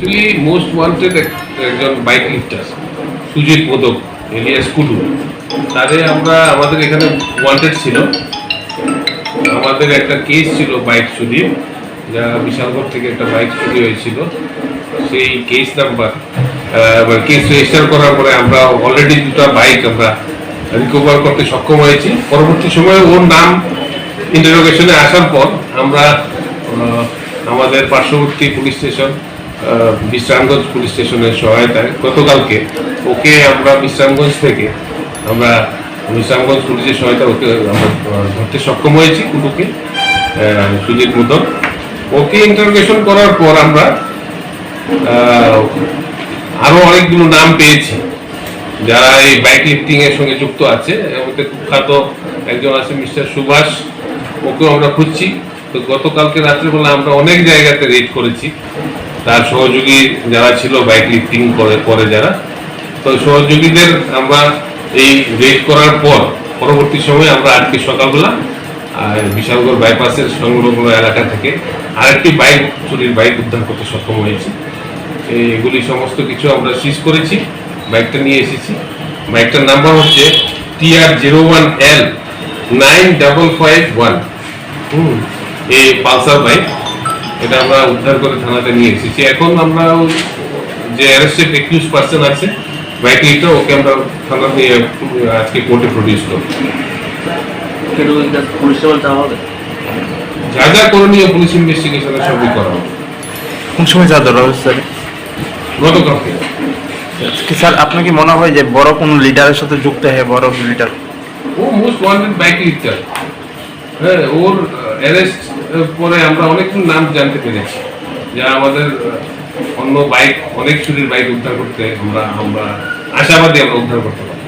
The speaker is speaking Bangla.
অ্যাকচুয়ালি মোস্ট ওয়ান্টেড একজন বাইক লিফটার সুজিত মোদক এলিয়াস কুডু, তারে আমরা আমাদের এখানে ওয়ান্টেড ছিল। আমাদের একটা কেস ছিল বাইক চুরির, যা বিশালগড় থেকে একটা বাইক চুরি হয়েছিল। সেই কেস নাম্বার কেস রেজিস্টার করার পরে আমরা অলরেডি দুটো বাইক আমরা রিকভার করতে সক্ষম হয়েছি। পরবর্তী সময়ে ওর নাম ইন্টারোগেশনে আসার পর আমরা আমাদের পার্শ্ববর্তী পুলিশ স্টেশন বিশ্রামগঞ্জ পুলিশ স্টেশনের সহায়তায় গতকালকে ওকে আমরা বিশ্রামগঞ্জ থেকে আমরা বিশ্রামগঞ্জ পুলিশের সহায়তা ওকে আমরা ধরতে সক্ষম হয়েছি। কুটুকে সুজিত মোদক ওকে ইন্টারোগেশন করার পর আমরা আরো অনেকগুলো নাম পেয়েছি যারা এই বাইক লিফটিং এর সঙ্গে যুক্ত আছে। আমাদের কুখ্যাত একজন আছে মিস্টার সুভাষ, ওকেও আমরা খুঁজছি। তো গতকালকে রাত্রেবেলা আমরা অনেক জায়গাতে রেড করেছি, তার সহযোগী যারা ছিল বাইক লিফটিং করে যারা, তো সহযোগীদের আমরা এই রেড করার পর পরবর্তী সময়ে আমরা আজকে সকালবেলা বিশালগড় বাইপাসের সংলগ্ন এলাকা থেকে আরেকটি বাইক চুরির বাইক উদ্ধার করতে সক্ষম হয়েছি। এগুলি সমস্ত কিছু আমরা সিজ করেছি, বাইকটা নিয়ে এসেছি। বাইকটার নাম্বার হচ্ছে TR01L9551 এই পালসার বাইক। এটা আমরা উদ্ধার করে থানাতে নিয়ে এসেছি। এখন আমরা যে অ্যারেস্টেড একিউজ পার্সন আছে বাইক লিফটার, ওকে আমরা থানা নিয়ে আজকে কোর্টে প্রডিউস করব। যা যা করণীয় পুলিশ ইনভেস্টিগেশনে সবই করা হবে। কোন সময় যা ধরা হয়েছে স্যার? গতকালকে। স্যার আপনার কি মনে হয় যে বড় কোন লিডারের সাথে যুক্ত হয়? বড় লিডার ও মোস্ট ওয়ান্টেড বাইক লিফটার। হ্যাঁ, ওর অ্যারেস্ট পরে আমরা অনেক নাম জানতে পেরেছি, যা আমাদের অন্য বাইক অনেক চুরির বাইক উদ্ধার করতে আমরা আশাবাদী আমরা উদ্ধার করতে পারি।